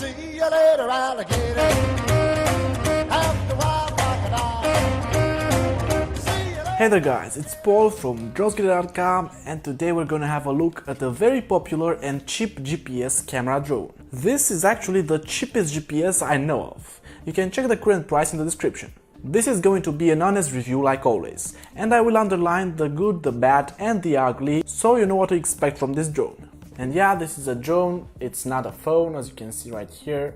See you later, alligator. After a while, crocodile. See you later. Hey there guys, it's Paul from dronesgetter.com, and today we're gonna have a look at a very popular and cheap GPS camera drone. This is actually the cheapest GPS I know of. You can check the current price in the description. This is going to be an honest review like always, and I will underline the good, the bad and the ugly so you know what to expect from this drone. And yeah, this is a drone, it's not a phone, as you can see right here.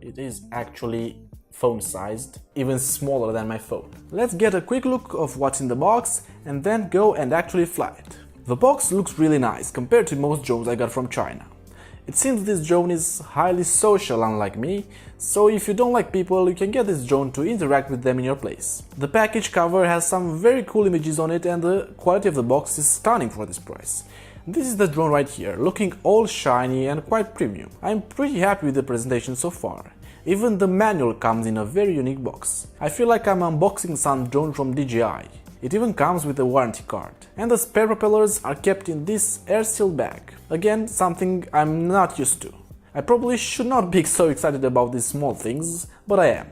It is actually phone sized, even smaller than my phone. Let's get a quick look of what's in the box and then go and actually fly it. The box looks really nice compared to most drones I got from China. It seems this drone is highly social, unlike me, so if you don't like people, you can get this drone to interact with them in your place. The package cover has some very cool images on it and the quality of the box is stunning for this price. This is the drone right here, looking all shiny and quite premium. I'm pretty happy with the presentation so far. Even the manual comes in a very unique box. I feel like I'm unboxing some drone from DJI. It even comes with a warranty card. And the spare propellers are kept in this air-sealed bag. Again, something I'm not used to. I probably should not be so excited about these small things, but I am.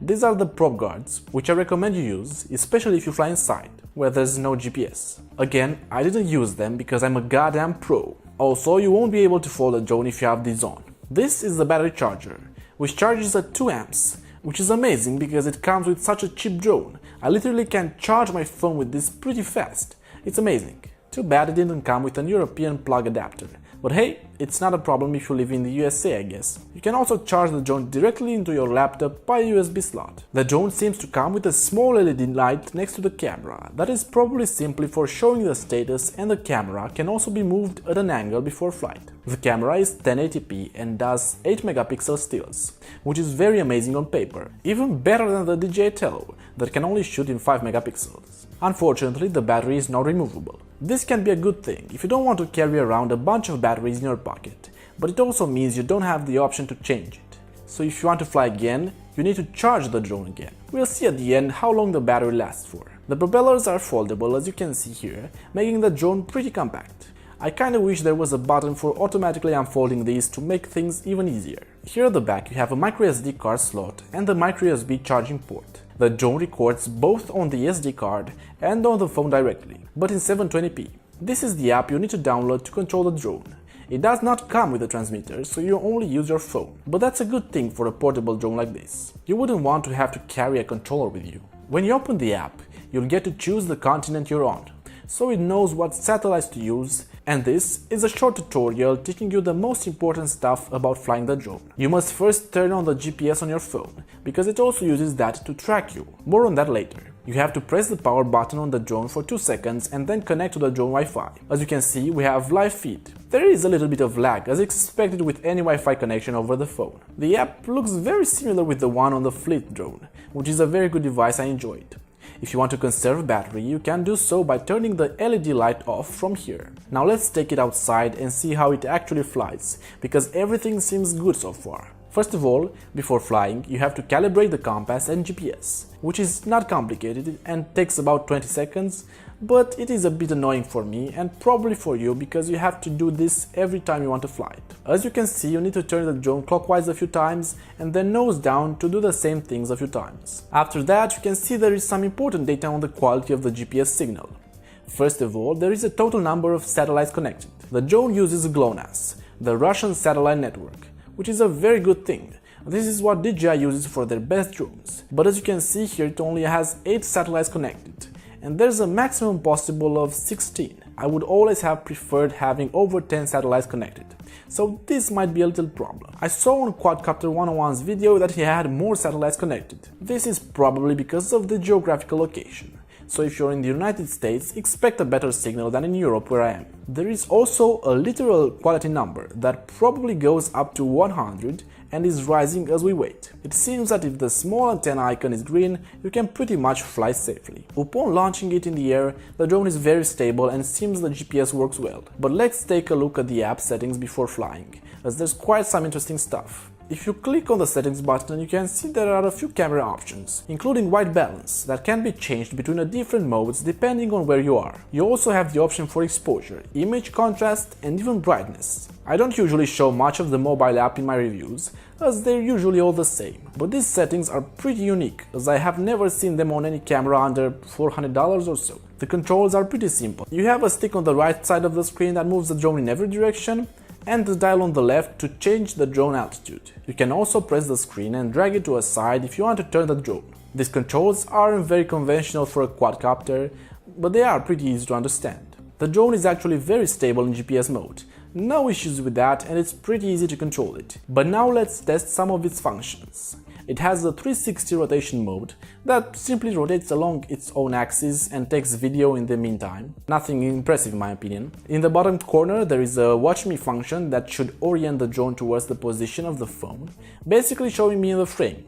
These are the prop guards, which I recommend you use, especially if you fly inside, where there's no GPS. Again, I didn't use them because I'm a goddamn pro. Also, you won't be able to fold a drone if you have these on. This is the battery charger, which charges at 2 amps, which is amazing because it comes with such a cheap drone. I literally can charge my phone with this pretty fast. It's amazing. Too bad it didn't come with an European plug adapter. But hey, it's not a problem if you live in the USA, I guess. You can also charge the drone directly into your laptop by a USB slot. The drone seems to come with a small LED light next to the camera. That is probably simply for showing the status, and the camera can also be moved at an angle before flight. The camera is 1080p and does 8 megapixel stills, which is very amazing on paper. Even better than the DJI Tello, that can only shoot in 5 megapixels. Unfortunately, the battery is not removable. This can be a good thing if you don't want to carry around a bunch of batteries in your pocket, but it also means you don't have the option to change it. So if you want to fly again, you need to charge the drone again. We'll see at the end how long the battery lasts for. The propellers are foldable, as you can see here, making the drone pretty compact. I kinda wish there was a button for automatically unfolding these to make things even easier. Here at the back you have a microSD card slot and the microUSB charging port. The drone records both on the SD card and on the phone directly, but in 720p. This is the app you need to download to control the drone. It does not come with a transmitter, so you only use your phone. But that's a good thing for a portable drone like this. You wouldn't want to have to carry a controller with you. When you open the app, you'll get to choose the continent you're on, so it knows what satellites to use, and this is a short tutorial teaching you the most important stuff about flying the drone. You must first turn on the GPS on your phone, because it also uses that to track you. More on that later. You have to press the power button on the drone for 2 seconds and then connect to the drone Wi-Fi. As you can see, we have live feed. There is a little bit of lag, as expected with any Wi-Fi connection over the phone. The app looks very similar with the one on the Fleet drone, which is a very good device I enjoyed. If you want to conserve battery, you can do so by turning the LED light off from here. Now let's take it outside and see how it actually flies, because everything seems good so far. First of all, before flying, you have to calibrate the compass and GPS, which is not complicated and takes about 20 seconds, but it is a bit annoying for me and probably for you because you have to do this every time you want to fly it. As you can see, you need to turn the drone clockwise a few times and then nose down to do the same things a few times. After that, you can see there is some important data on the quality of the GPS signal. First of all, there is a total number of satellites connected. The drone uses GLONASS, the Russian satellite network, which is a very good thing. This is what DJI uses for their best drones. But as you can see here, it only has 8 satellites connected, and there's a maximum possible of 16. I would always have preferred having over 10 satellites connected, so this might be a little problem. I saw on Quadcopter 101's video that he had more satellites connected. This is probably because of the geographical location. So if you're in the United States, expect a better signal than in Europe where I am. There is also a literal quality number that probably goes up to 100 and is rising as we wait. It seems that if the small antenna icon is green, you can pretty much fly safely. Upon launching it in the air, the drone is very stable and seems the GPS works well. But let's take a look at the app settings before flying, as there's quite some interesting stuff. If you click on the settings button, you can see there are a few camera options, including white balance, that can be changed between the different modes depending on where you are. You also have the option for exposure, image contrast and even brightness. I don't usually show much of the mobile app in my reviews, as they're usually all the same, but these settings are pretty unique, as I have never seen them on any camera under $400 or so. The controls are pretty simple. You have a stick on the right side of the screen that moves the drone in every direction, and the dial on the left to change the drone altitude. You can also press the screen and drag it to a side if you want to turn the drone. These controls aren't very conventional for a quadcopter, but they are pretty easy to understand. The drone is actually very stable in GPS mode. No issues with that, and it's pretty easy to control it. But now let's test some of its functions. It has a 360 rotation mode that simply rotates along its own axis and takes video in the meantime. Nothing impressive in my opinion. In the bottom corner there is a watch me function that should orient the drone towards the position of the phone, basically showing me in the frame,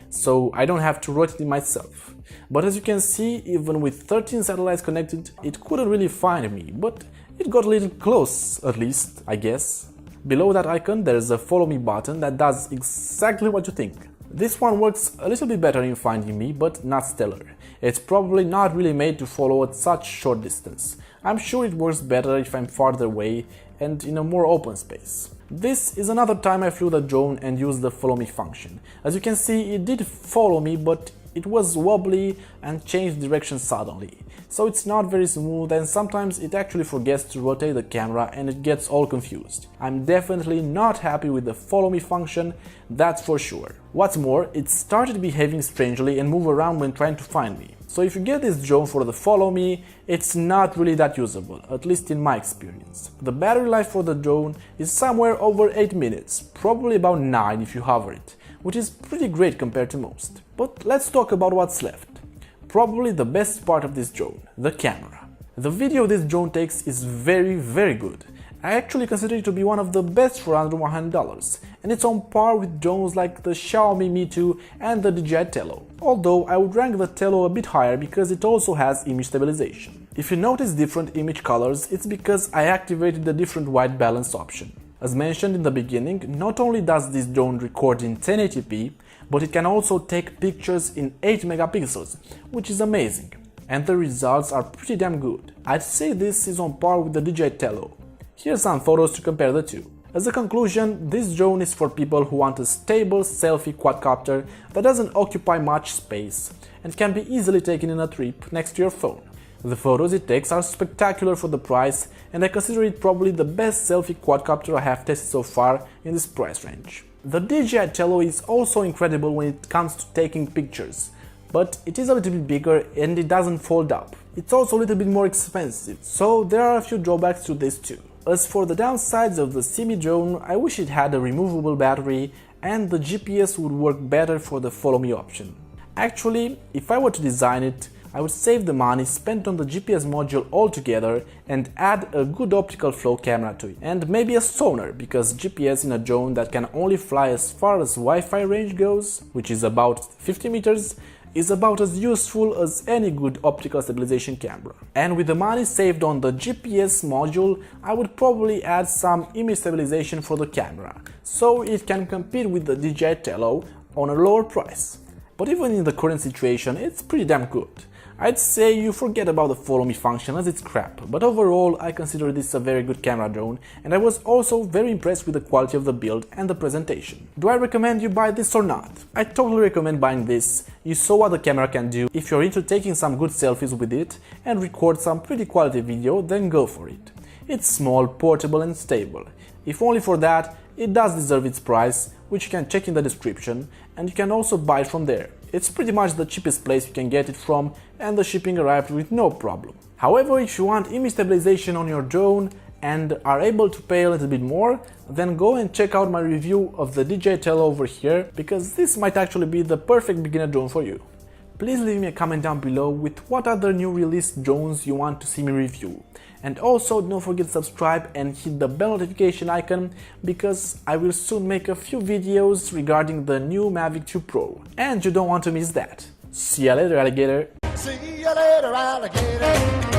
so I don't have to rotate it myself. But as you can see, even with 13 satellites connected, it couldn't really find me, but it got a little close, at least, I guess. Below that icon there is a follow me button that does exactly what you think. This one works a little bit better in finding me, but not stellar. It's probably not really made to follow at such short distance. I'm sure it works better if I'm farther away and in a more open space. This is another time I flew the drone and used the follow me function. As you can see, it did follow me, but it was wobbly and changed direction suddenly. So it's not very smooth, and sometimes it actually forgets to rotate the camera and it gets all confused. I'm definitely not happy with the follow me function, that's for sure. What's more, it started behaving strangely and move around when trying to find me. So if you get this drone for the follow me, it's not really that usable, at least in my experience. The battery life for the drone is somewhere over 8 minutes, probably about 9 if you hover it, which is pretty great compared to most. But let's talk about what's left. Probably the best part of this drone, the camera. The video this drone takes is very good. I actually consider it to be one of the best for under $100, and it's on par with drones like the Xiaomi Mi 2 and the DJI Tello. Although I would rank the Tello a bit higher because it also has image stabilization. If you notice different image colors, it's because I activated the different white balance option. As mentioned in the beginning, not only does this drone record in 1080p, but it can also take pictures in 8 megapixels, which is amazing. And the results are pretty damn good. I'd say this is on par with the DJI Tello. Here's some photos to compare the two. As a conclusion, this drone is for people who want a stable selfie quadcopter that doesn't occupy much space and can be easily taken in a trip next to your phone. The photos it takes are spectacular for the price, and I consider it probably the best selfie quadcopter I have tested so far in this price range. The DJI Tello is also incredible when it comes to taking pictures, but it is a little bit bigger and it doesn't fold up. It's also a little bit more expensive, so there are a few drawbacks to this too. As for the downsides of the CME drone, I wish it had a removable battery and the GPS would work better for the follow me option. Actually, if I were to design it, I would save the money spent on the GPS module altogether and add a good optical flow camera to it. And maybe a sonar, because GPS in a drone that can only fly as far as Wi-Fi range goes, which is about 50 meters, is about as useful as any good optical stabilization camera. And with the money saved on the GPS module, I would probably add some image stabilization for the camera, so it can compete with the DJI Tello on a lower price. But even in the current situation, it's pretty damn good. I'd say you forget about the follow me function as it's crap, but overall I consider this a very good camera drone, and I was also very impressed with the quality of the build and the presentation. Do I recommend you buy this or not? I totally recommend buying this. You saw what the camera can do. If you're into taking some good selfies with it and record some pretty quality video, then go for it. It's small, portable and stable. If only for that, it does deserve its price, which you can check in the description, and you can also buy it from there. It's pretty much the cheapest place you can get it from, and the shipping arrived with no problem. However, if you want image stabilization on your drone and are able to pay a little bit more, then go and check out my review of the DJI Tello over here, because this might actually be the perfect beginner drone for you. Please leave me a comment down below with what other new released drones you want to see me review. And also don't forget to subscribe and hit the bell notification icon, because I will soon make a few videos regarding the new Mavic 2 Pro, and you don't want to miss that. See ya later, alligator! See you later, alligator.